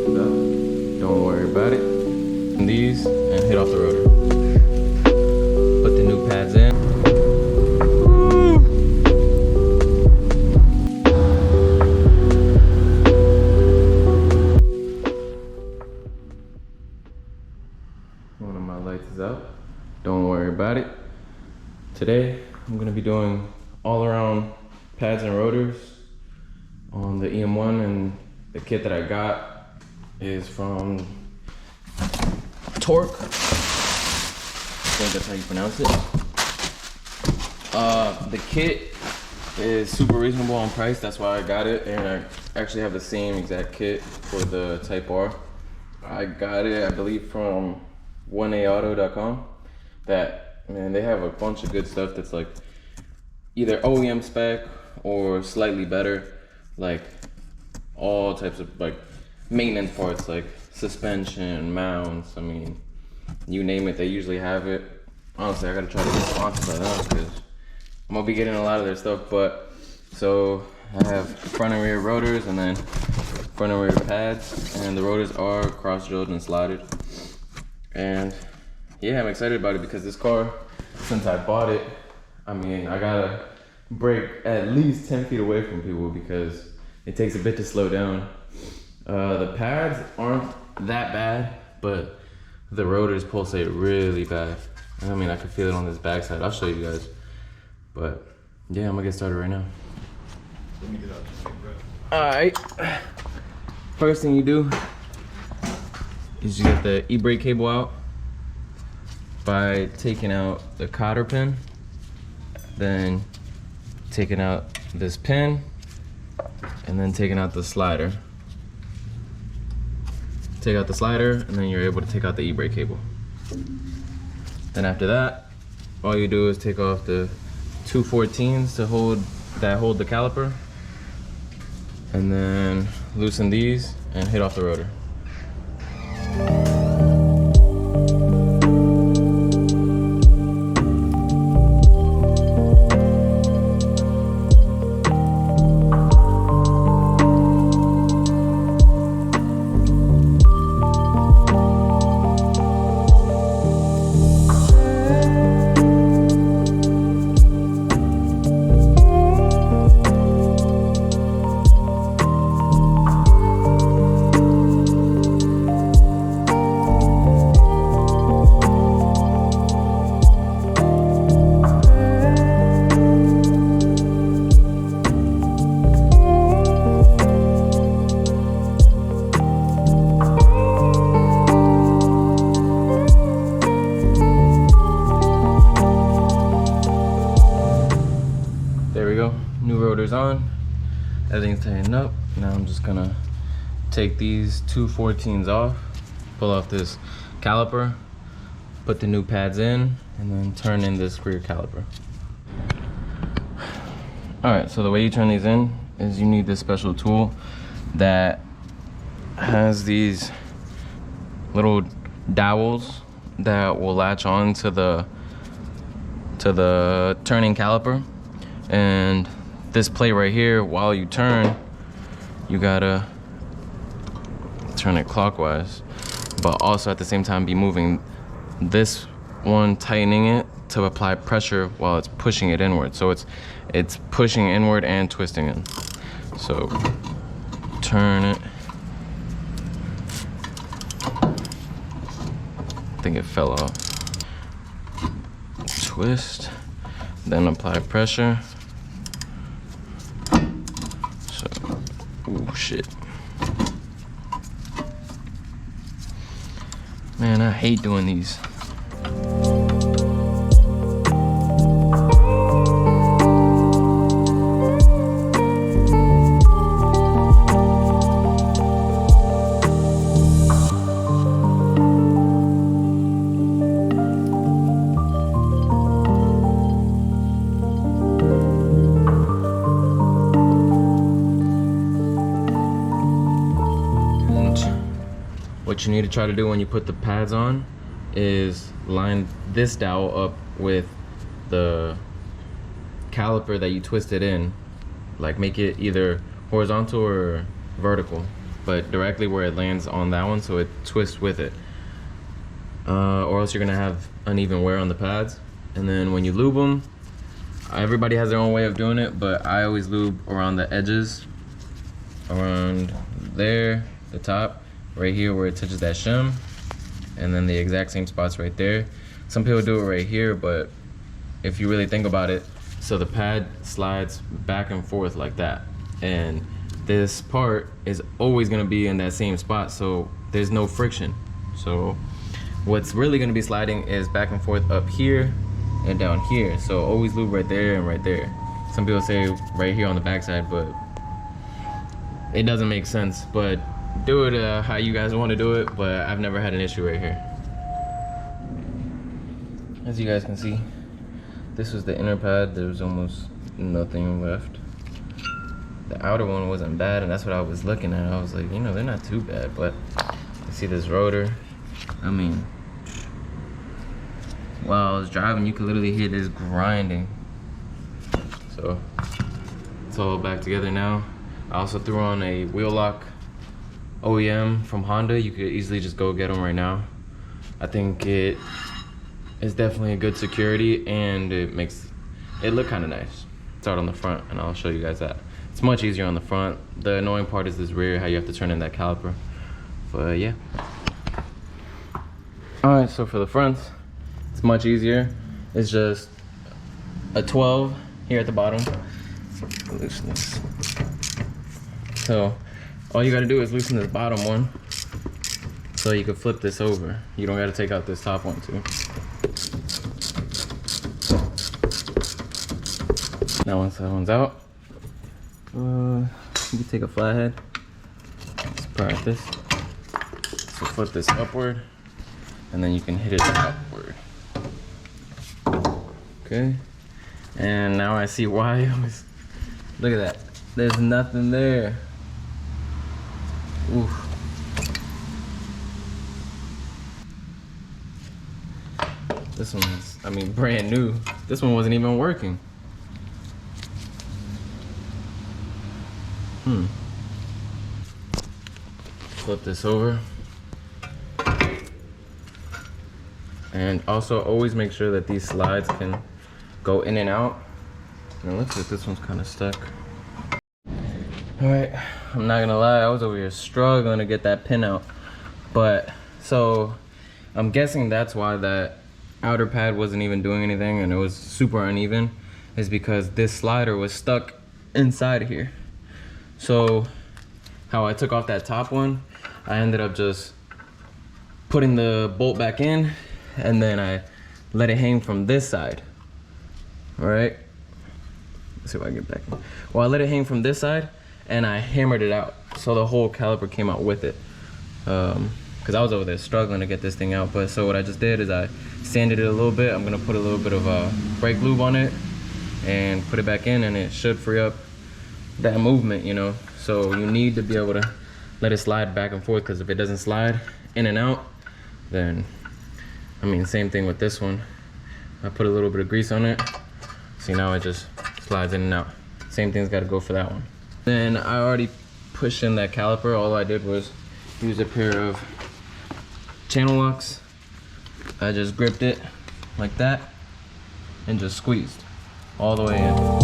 is up. Don't worry about it. And these, and hit off the rotor. Put the new pads in. One of my lights is out. Don't worry about it. Today, I'm gonna be doing all around pads and rotors on the em1, and the kit that I got is from Torque. I think that's how you pronounce it. The kit is super reasonable on price, that's why I got it, and I actually have the same exact kit for the Type R. I got it, I believe, from 1aauto.com. That, man, they have a bunch of good stuff that's like either OEM spec or slightly better, like all types of like maintenance parts, like suspension, mounts, I mean, you name it, they usually have it. Honestly, I gotta try to get sponsored by them because I'm gonna be getting a lot of their stuff. But so I have front and rear rotors, and then front and rear pads, and the rotors are cross drilled and slotted. And yeah, I'm excited about it because this car, since I bought it, I mean, I gotta brake at least 10 feet away from people because it takes a bit to slow down. The pads aren't that bad, but the rotors pulsate really bad. I mean, I can feel it on this backside. I'll show you guys. But yeah, I'm gonna get started right now. Let me get out this thing, bro. All right. First thing you do is you get the e-brake cable out by taking out the cotter pin, then taking out this pin, and then taking out the slider. Take out the slider, and then you're able to take out the e-brake cable. Then after that, all you do is take off the 214s to hold the caliper, and then loosen these and hit off the rotor. New rotors on, everything's tightened up. Now I'm just gonna take these 214s off, pull off this caliper, put the new pads in, and then turn in this rear caliper. All right, so the way you turn these in is you need this special tool that has these little dowels that will latch on to the turning caliper. And this plate right here, while you turn, you gotta turn it clockwise, but also at the same time be moving this one, tightening it to apply pressure while it's pushing it inward. So it's pushing inward and twisting it. So turn it. I think it fell off. Twist, then apply pressure. Oh shit. Man, I hate doing these. What you need to try to do when you put the pads on is line this dowel up with the caliper that you twisted in, like make it either horizontal or vertical. but directly where it lands on that one, so it twists with it. Or else you're gonna have uneven wear on the pads. And then when you lube them, everybody has their own way of doing it, but I always lube around the edges, around there, the top, right here where it touches that shim, and then the exact same spots right there. Some people do it right here, but if you really think about it, so the pad slides back and forth like that, and this part is always gonna be in that same spot, so there's no friction. So what's really gonna be sliding is back and forth up here and down here. So always lube right there and right there. Some people say right here on the backside, but it doesn't make sense. But do it how you guys want to do it, but I've never had an issue right here. As you guys can see, this was the inner pad. There was almost nothing left. The outer one wasn't bad, and that's what I was looking at. I was like, you know, they're not too bad, but you see this rotor. I mean, while I was driving, you could literally hear this grinding. So it's all back together now. I also threw on a wheel lock OEM from Honda. You could easily just go get them right now. I think it is definitely a good security, and it makes it look kind of nice. Start on the front, and I'll show you guys that. It's much easier on the front. The annoying part is this rear, how you have to turn in that caliper. But yeah. All right, so for the fronts, it's much easier. It's just a 12 here at the bottom. Loosen this. So all you gotta do is loosen this bottom one, so you can flip this over. You don't gotta take out this top one too. Now once that one's out, you can take a flathead, let's practice. So flip this upward, and then you can hit it upward. Okay, and now I see why I was, look at that, there's nothing there. Oof. This one's, I mean, brand new. This one wasn't even working. Flip this over. And also always make sure that these slides can go in and out. And it looks like this one's kind of stuck. All right, I'm not gonna lie, I was over here struggling to get that pin out. But, so, I'm guessing that's why that outer pad wasn't even doing anything and it was super uneven, is because this slider was stuck inside of here. So, how I took off that top one, I ended up just putting the bolt back in, and then I let it hang from this side. All right, let's see if I can get back in. Well, I let it hang from this side, and I hammered it out, so the whole caliper came out with it. Because I was over there struggling to get this thing out. But so what I just did is I sanded it a little bit. I'm gonna put a little bit of brake lube on it and put it back in, and it should free up that movement, you know. So you need to be able to let it slide back and forth, because if it doesn't slide in and out, then, I mean, same thing with this one. I put a little bit of grease on it. See, now it just slides in and out. Same thing's got to go for that one. Then I already pushed in that caliper. All I did was use a pair of channel locks. I just gripped it like that and just squeezed all the way in.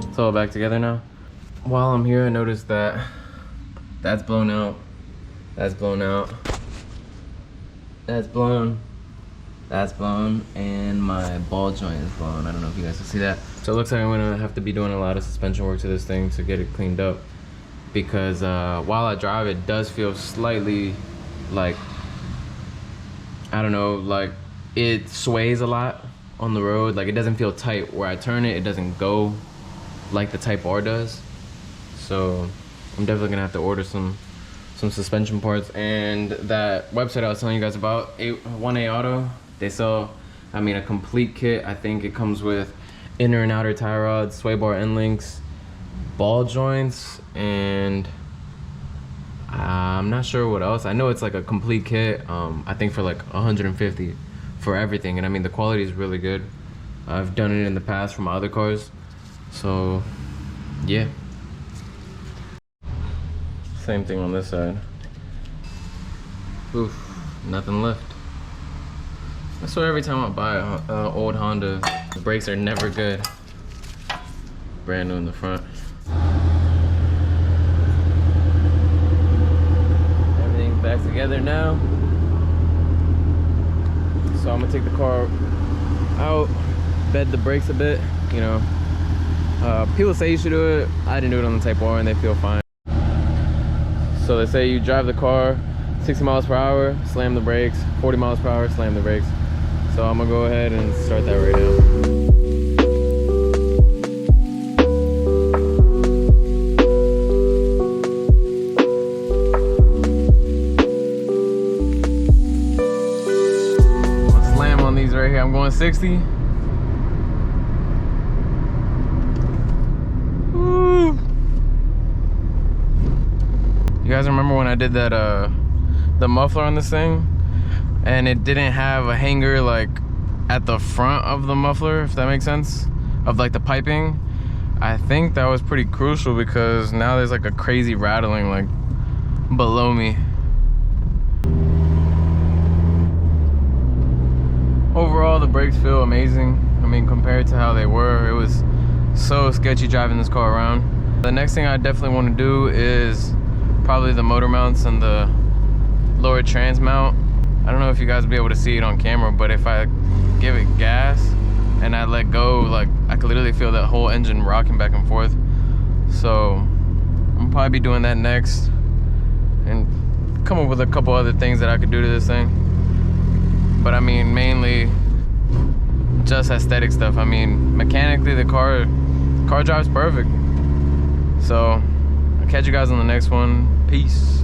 It's all back together now. While I'm here, I noticed that that's blown out, that's blown out, that's blown, and my ball joint is blown. I don't know if you guys can see that. So it looks like I'm gonna have to be doing a lot of suspension work to this thing to get it cleaned up, because while I drive, it does feel slightly like, I don't know, like it sways a lot on the road. Like it doesn't feel tight. Where I turn it, it doesn't go like the Type R does. So I'm definitely gonna have to order some suspension parts. And that website I was telling you guys about, 1A Auto, they sell I mean, a complete kit. I think it comes with inner and outer tie rods, sway bar end links, ball joints, and I'm not sure what else. I know it's like a complete kit. I think for like 150 for everything, and I mean the quality is really good. I've done it in the past for my other cars, so yeah. Same thing on this side. Oof, nothing left. I swear every time I buy an old Honda, the brakes are never good. Brand new in the front. Everything's back together now. So I'm gonna take the car out, bed the brakes a bit, you know. People say you should do it. I didn't do it on the Type R and they feel fine. So they say you drive the car 60 miles per hour, slam the brakes, 40 miles per hour, slam the brakes. So I'm gonna go ahead and start that right now. Slam on these right here. I'm going 60. Woo. You guys remember when I did that the muffler on this thing? And it didn't have a hanger like at the front of the muffler, if that makes sense, of like the piping. I think that was pretty crucial because now there's like a crazy rattling like below me. Overall, the brakes feel amazing. I mean, compared to how they were, it was so sketchy driving this car around. The next thing I definitely want to do is probably the motor mounts and the lower trans mount. I don't know if you guys will be able to see it on camera, but if I give it gas and I let go, like I could literally feel that whole engine rocking back and forth. So I'm probably be doing that next and come up with a couple other things that I could do to this thing. But I mean, mainly just aesthetic stuff. I mean, mechanically the car drives perfect. So I'll catch you guys on the next one. Peace.